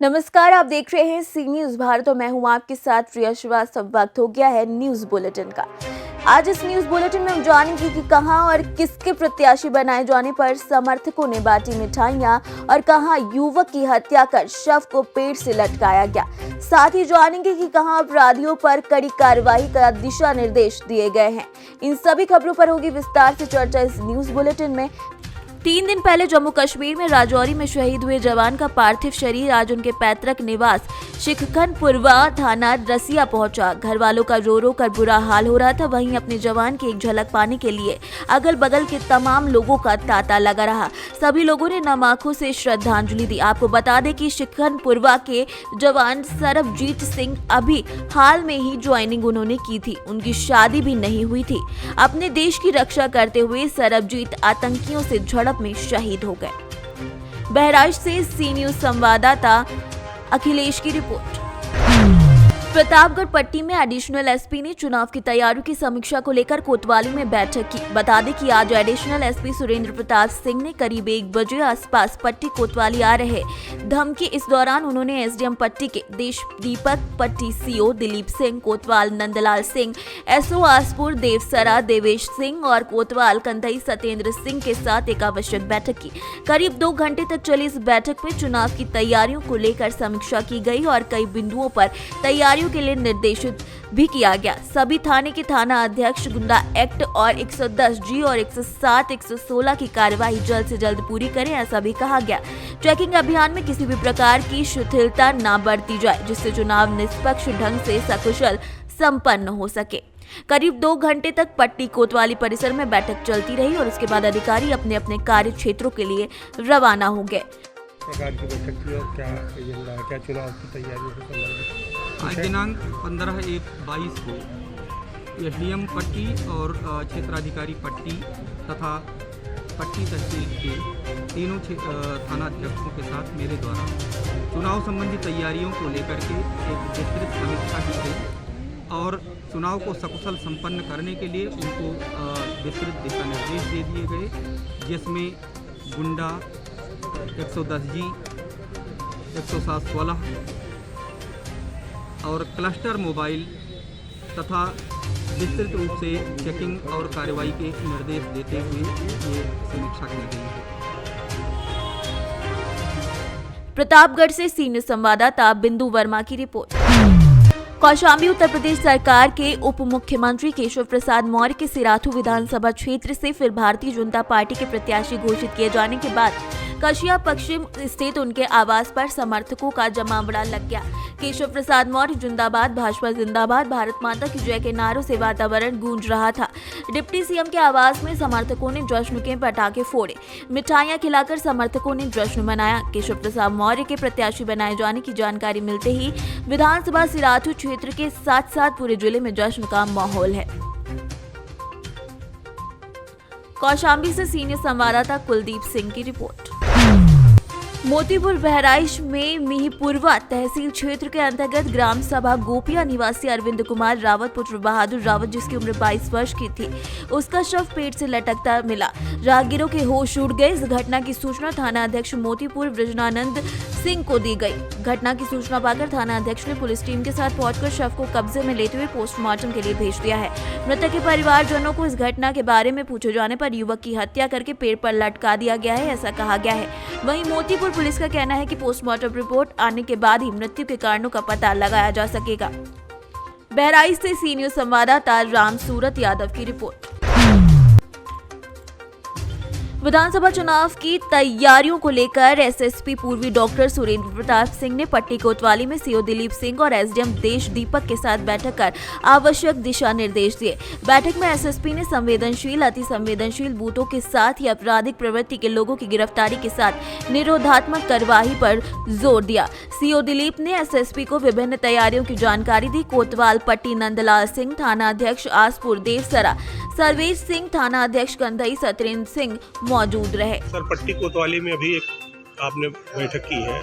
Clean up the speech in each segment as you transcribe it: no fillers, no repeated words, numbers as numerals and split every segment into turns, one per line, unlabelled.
नमस्कार, आप देख रहे हैं सी न्यूज भारत और मैं हूं आपके साथ प्रिया श्रीवास्तव। वक्त हो गया है न्यूज बुलेटिन का। आज इस न्यूज बुलेटिन में हम जानेंगे कि कहां और किसके प्रत्याशी बनाए जाने पर समर्थकों ने बांटी मिठाइयां और कहां युवक की हत्या कर शव को पेड़ से लटकाया गया। साथ ही जानेंगे कि कहां अपराधियों पर कड़ी कार्रवाई का दिशा निर्देश दिए गए हैं। इन सभी खबरों पर होगी विस्तार से चर्चा इस न्यूज बुलेटिन में। 3 दिन पहले जम्मू कश्मीर में राजौरी में शहीद हुए जवान का पार्थिव शरीर आज उनके पैतृक निवास शिखखनपुरवा थाना रसिया पहुंचा। घर वालों का रो रो कर बुरा हाल हो रहा था। वहीं अपने जवान की एक झलक पाने के लिए अगल बगल के तमाम लोगों का तांता लगा रहा। सभी लोगों ने नम आंखों से श्रद्धांजलि दी। आपको बता दें कि शिखखनपुरवा के जवान सरबजीत सिंह अभी हाल में ही ज्वाइनिंग उन्होंने की थी। उनकी शादी भी नहीं हुई थी। अपने देश की रक्षा करते हुए सरबजीत आतंकियों से झड़प में शहीद हो गए। बहराइच से सी न्यूज संवाददाता अखिलेश की रिपोर्ट। प्रतापगढ़ पट्टी में एडिशनल एसपी ने चुनाव की तैयारियों की समीक्षा को लेकर कोतवाली में बैठक की। बता दें कि आज एडिशनल एसपी सुरेंद्र प्रताप सिंह ने करीब 1 बजे आसपास पट्टी कोतवाली आ रहे धमकी। इस दौरान उन्होंने एसडीएम पट्टी के देश दीपक, पट्टी सीओ दिलीप सिंह, कोतवाल नंदलाल सिंह, एसओ आसपुर देवसरा देवेश सिंह और कोतवाल कंधई सत्येंद्र सिंह के साथ एक आवश्यक बैठक की। करीब 2 घंटे तक चली इस बैठक में चुनाव की तैयारियों को लेकर समीक्षा की गई और कई बिंदुओं पर तैयारियों के लिए निर्देशित भी किया गया। सभी थाने के थाना अध्यक्ष गुंडा एक्ट और 110G और 107, 116 की कार्यवाही जल्द से जल्द पूरी करें, ऐसा भी कहा गया। चेकिंग अभियान में किसी भी प्रकार की शिथिलता न बरती जाए, जिससे चुनाव निष्पक्ष ढंग से सकुशल संपन्न हो सके। करीब 2 घंटे तक पट्टी कोतवाली परिसर में बैठक चलती रही और उसके बाद अधिकारी अपने अपने कार्य क्षेत्रों के लिए रवाना हो गए।
प्रकार की बैठक की और क्या एजेंडा है, क्या चुनाव की तैयारियों से संबंधित?
आज दिनांक 15/1/22 को एसडीएम पट्टी और क्षेत्राधिकारी पट्टी तथा पट्टी तहसील के तीनों थाना अध्यक्षों के साथ मेरे द्वारा चुनाव संबंधी तैयारियों को लेकर के एक विस्तृत समीक्षा की गई और चुनाव को सकुशल संपन्न करने के लिए उनको विस्तृत दिशा निर्देश दे दिए गए, जिसमें गुंडा 110G, 107/16 और क्लस्टर मोबाइल तथा विस्तृत रूप से चेकिंग और कार्रवाई के निर्देश देते हुए ये समीक्षा की गई है।
प्रतापगढ़ से सीनियर संवाददाता बिंदु वर्मा की रिपोर्ट। कौशाम्बी उत्तर प्रदेश सरकार के उप मुख्यमंत्री केशव प्रसाद मौर्य के सिराथू विधानसभा क्षेत्र से फिर भारतीय जनता पार्टी के प्रत्याशी घोषित किए जाने के बाद कशिया पश्चिम स्थित उनके आवास पर समर्थकों का जमावड़ा लग गया। केशव प्रसाद मौर्य जिंदाबाद, भाजपा जिंदाबाद, भारत माता की जय के नारों से वातावरण गूंज रहा था। डिप्टी सीएम के आवास में समर्थकों ने जश्न के पटाखे फोड़े, मिठाइयां खिलाकर समर्थकों ने जश्न मनाया। केशव प्रसाद मौर्य के प्रत्याशी बनाए जाने की जानकारी मिलते ही विधानसभा सिराथू क्षेत्र के साथ साथ पूरे जिले में जश्न का माहौल है। कौशाम्बी से सीनियर संवाददाता कुलदीप सिंह की रिपोर्ट। मोतीपुर बहराइच में मिहीपुरवा तहसील क्षेत्र के अंतर्गत ग्राम सभा गोपिया निवासी अरविंद कुमार रावत पुत्र बहादुर रावत, जिसकी उम्र 22 वर्ष की थी, उसका शव पेड़ से लटकता मिला। राहगीरों के होश उड़ गए। इस घटना की सूचना थाना अध्यक्ष मोतीपुर वृजनानंद सिंह को दी गई। घटना की सूचना पाकर थाना अध्यक्ष ने पुलिस टीम के साथ पहुंचकर शव को कब्जे में लेते हुए पोस्टमार्टम के लिए भेज दिया है। मृतक के परिवारजनों को इस घटना के बारे में पूछे जाने पर युवक की हत्या करके पेड़ पर लटका दिया गया है, ऐसा कहा गया है। वहीं मोतीपुर पुलिस का कहना है कि पोस्टमार्टम रिपोर्ट आने के बाद ही मृत्यु के कारणों का पता लगाया जा सकेगा। बहराइच से सीनियर संवाददाता राम सूरत यादव की रिपोर्ट। विधानसभा चुनाव की तैयारियों को लेकर एसएसपी पूर्वी डॉक्टर सुरेंद्र प्रताप सिंह ने पट्टी कोतवाली में सीओ दिलीप सिंह और एसडीएम देश दीपक के साथ बैठक कर आवश्यक दिशा निर्देश दिए। बैठक में एसएसपी ने संवेदनशील, अति संवेदनशील बूथों के साथ ही आपराधिक प्रवृत्ति के लोगों की गिरफ्तारी के साथ निरोधात्मक कार्यवाही पर जोर दिया। सीओ दिलीप ने एसएसपी को विभिन्न तैयारियों की जानकारी दी। कोतवाल पट्टी नंदलाल सिंह, थाना अध्यक्ष आसपुर देवसरा सर्वेश सिंह, थाना अध्यक्ष कंधई सत्येंद्र सिंह मौजूद रहे।
सर, पट्टी कोतवाली में अभी एक आपने बैठक की है,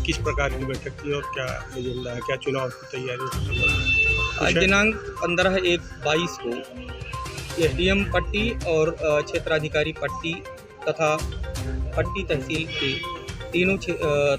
किस प्रकार की बैठक की और क्या एजेंडा है, क्या चुनाव की तैयारी से संबंधित?
आज दिनांक 15/1/22 को एसडीएम पट्टी और क्षेत्राधिकारी पट्टी तथा पट्टी तहसील के तीनों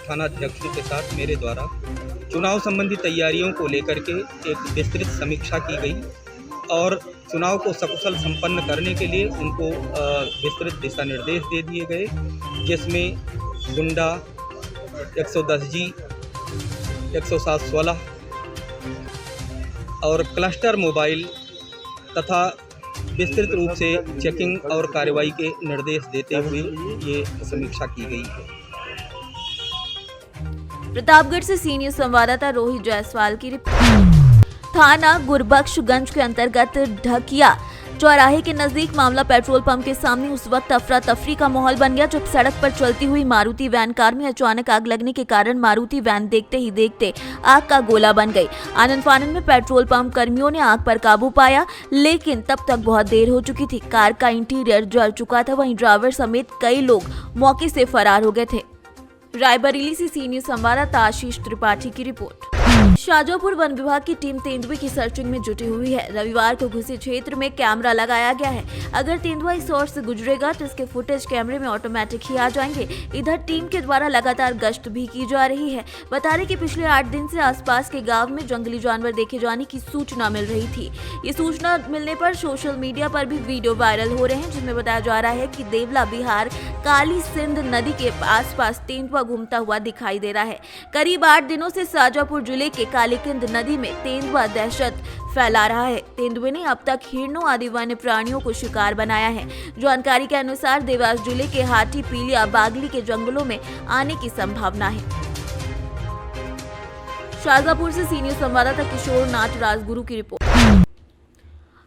थानाध्यक्षों के साथ मेरे द्वारा चुनाव संबंधी तैयारियों को लेकर के एक विस्तृत समीक्षा की गई और चुनाव को सकुशल संपन्न करने के लिए उनको विस्तृत दिशा निर्देश दे दिए गए, जिसमें गुंडा 110G 107-16 और क्लस्टर मोबाइल तथा विस्तृत रूप से चेकिंग और कार्रवाई के निर्देश देते हुए ये समीक्षा की गई है।
प्रतापगढ़ से सीनियर संवाददाता रोहित जायसवाल की रिपोर्ट। थाना गुरबख्शगंज के अंतर्गत ढकिया चौराहे के नजदीक मामला पेट्रोल पंप के सामने उस वक्त अफरा तफरी का माहौल बन गया जब सड़क पर चलती हुई मारुति वैन कार में अचानक आग लगने के कारण मारुति वैन देखते ही देखते आग का गोला बन गई। आनन फानन में पेट्रोल पंप कर्मियों ने आग पर काबू पाया, लेकिन तब तक बहुत देर हो चुकी थी। कार का इंटीरियर जल चुका था, वहीं ड्राइवर समेत कई लोग मौके से फरार हो गए थे। रायबरेली से सीनियर संवाददाता आशीष त्रिपाठी की रिपोर्ट। शाजापुर वन विभाग की टीम तेंदुए की सर्चिंग में जुटी हुई है। रविवार को घुसी क्षेत्र में कैमरा लगाया गया है। अगर तेंदुआ इस ओर से गुजरेगा तो इसके फुटेज कैमरे में ऑटोमेटिक ही आ जाएंगे। इधर टीम के द्वारा लगातार गश्त भी की जा रही है। बता दें कि पिछले 8 दिन से आसपास के गांव में जंगली जानवर देखे जाने की सूचना मिल रही थी। ये सूचना मिलने पर सोशल मीडिया पर भी वीडियो वायरल हो रहे हैं, जिनमें बताया जा रहा है कि देवला बिहार काली सिंध नदी के आसपास तेंदुआ घूमता हुआ दिखाई दे रहा है। करीब 8 दिनों से शाजापुर जिले के कालीकिंद नदी में तेंदुआ दहशत फैला रहा है। तेंदुए ने अब तक हिरणों आदि वन्य प्राणियों को शिकार बनाया है। जानकारी के अनुसार देवास जिले के हाटी पीलिया बागली के जंगलों में आने की संभावना है। शाजापुर से सीनियर संवाददाता किशोर नाथ राजगुरु की रिपोर्ट।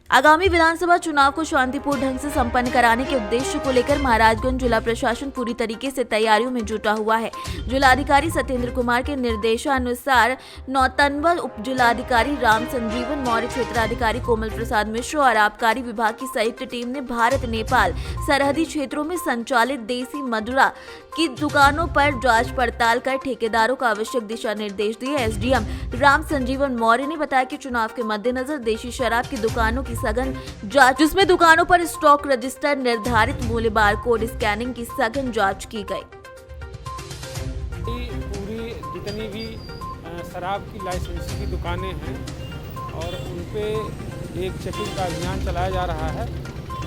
आगामी विधानसभा चुनाव को शांतिपूर्ण ढंग से संपन्न कराने के उद्देश्य को लेकर महाराजगंज जिला प्रशासन पूरी तरीके से तैयारियों में जुटा हुआ है। जिलाधिकारी सत्येंद्र कुमार के निर्देशानुसार नौतनवा उप जिलाधिकारी राम संजीवन मौर्य, क्षेत्राधिकारी कोमल प्रसाद मिश्र और आबकारी विभाग की संयुक्त टीम ने भारत नेपाल सरहदी क्षेत्रों में संचालित देसी मदिरा की दुकानों पर जांच पड़ताल कर ठेकेदारों को आवश्यक दिशा निर्देश दिए। एसडीएम राम संजीवन मौर्य ने बताया कि चुनाव के मद्देनजर देशी शराब की दुकानों की सघन जांच, जिसमें दुकानों पर स्टॉक रजिस्टर, निर्धारित मूल्य, बारकोड स्कैनिंग की सघन जांच की गई।
पूरी जितनी भी शराब की लाइसेंसी की दुकानें हैं और उन पे एक चेकिंग का अभियान चलाया जा रहा है।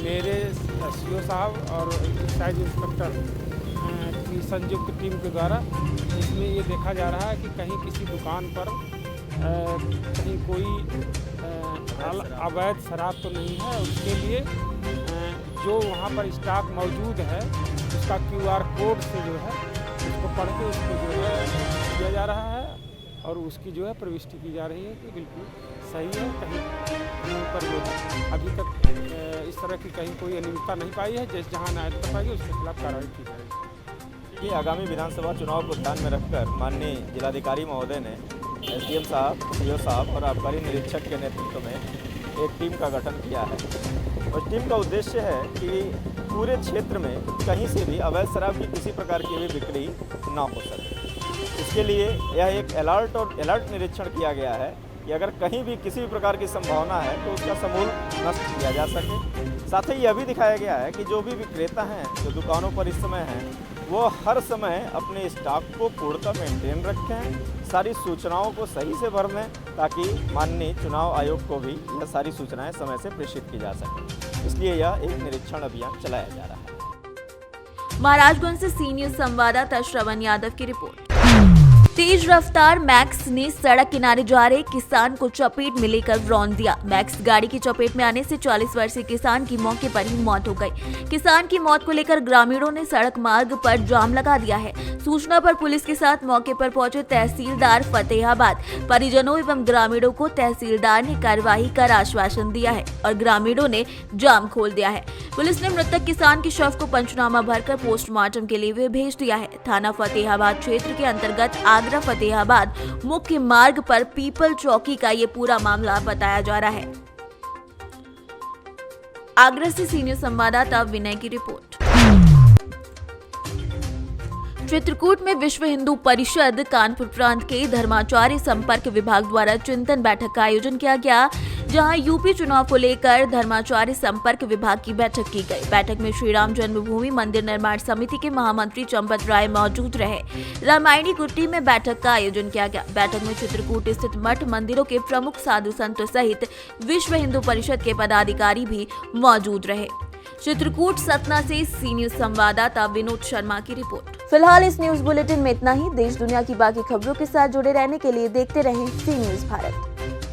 मेरे सीओ साहब और एक्साइज इंस्पेक्टर की संयुक्त टीम के द्वारा इसमें ये देखा जा रहा है कि कहीं किसी दुकान पर कहीं कोई अवैध शराब तो नहीं है। उसके लिए जो वहाँ पर स्टॉक मौजूद है उसका QR कोड से जो है उसको पढ़ के उसको जो है किया जा रहा है और उसकी जो है प्रविष्टि की जा रही है कि बिल्कुल सही है। कहीं पर जो अभी तक इस तरह की कहीं कोई अनियमितता नहीं पाई है। जैसे जहाँ नायता पाई है उसके खिलाफ कार्रवाई की जाएगी।
कि आगामी विधानसभा चुनाव को ध्यान में रखकर माननीय जिलाधिकारी महोदय ने एसडीएम साहब, सीओ साहब और आबकारी निरीक्षक के नेतृत्व में एक टीम का गठन किया है। उस टीम का उद्देश्य है कि पूरे क्षेत्र में कहीं से भी अवैध शराब की किसी प्रकार की भी बिक्री ना हो सके। इसके लिए यह एक अलर्ट निरीक्षण किया गया है कि अगर कहीं भी किसी भी प्रकार की संभावना है तो उसका समूल नष्ट किया जा सके। साथ ही यह भी दिखाया गया है कि जो भी विक्रेता हैं जो दुकानों पर इस समय हैं वो हर समय अपने स्टॉक को पूर्णतः मेंटेन रखें, सारी सूचनाओं को सही से भर लें ताकि माननीय चुनाव आयोग को भी यह सारी सूचनाएं समय से प्रेषित की जा सके। इसलिए यह एक निरीक्षण अभियान चलाया जा रहा है।
महाराजगंज से सीनियर संवाददाता श्रवण यादव की रिपोर्ट। तेज रफ्तार मैक्स ने सड़क किनारे जा रहे किसान को चपेट में लेकर रौंद दिया। मैक्स गाड़ी की चपेट में आने से 40 वर्षीय किसान की मौके पर ही मौत हो गई। किसान की मौत को लेकर ग्रामीणों ने सड़क मार्ग पर जाम लगा दिया है। सूचना पर पुलिस के साथ मौके पर पहुंचे तहसीलदार फतेहाबाद, परिजनों एवं ग्रामीणों को तहसीलदार ने कार्रवाई कर आश्वासन दिया है और ग्रामीणों ने जाम खोल दिया है। पुलिस ने मृतक किसान के शव को पंचनामा भरकर पोस्टमार्टम के लिए भेज दिया है। थाना फतेहाबाद क्षेत्र के अंतर्गत आगरा फतेहाबाद मुख्य मार्ग पर पीपल चौकी का ये पूरा मामला बताया जा रहा है। आगरा से सीनियर संवाददाता विनय की रिपोर्ट। चित्रकूट में विश्व हिंदू परिषद कानपुर प्रांत के धर्माचार्य संपर्क विभाग द्वारा चिंतन बैठक का आयोजन किया गया। जहां यूपी चुनाव को लेकर धर्माचार्य संपर्क विभाग की बैठक की गई। बैठक में श्री राम जन्मभूमि मंदिर निर्माण समिति के महामंत्री चंपत राय मौजूद रहे। रामायणी कुटी में बैठक का आयोजन किया गया। बैठक में चित्रकूट स्थित मठ मंदिरों के प्रमुख साधु संतों सहित विश्व हिंदू परिषद के पदाधिकारी भी मौजूद रहे। चित्रकूट सतना से सी न्यूज संवाददाता विनोद शर्मा की रिपोर्ट। फिलहाल इस न्यूज बुलेटिन में इतना ही। देश दुनिया की बाकी खबरों के साथ जुड़े रहने के लिए देखते रहें सी न्यूज भारत।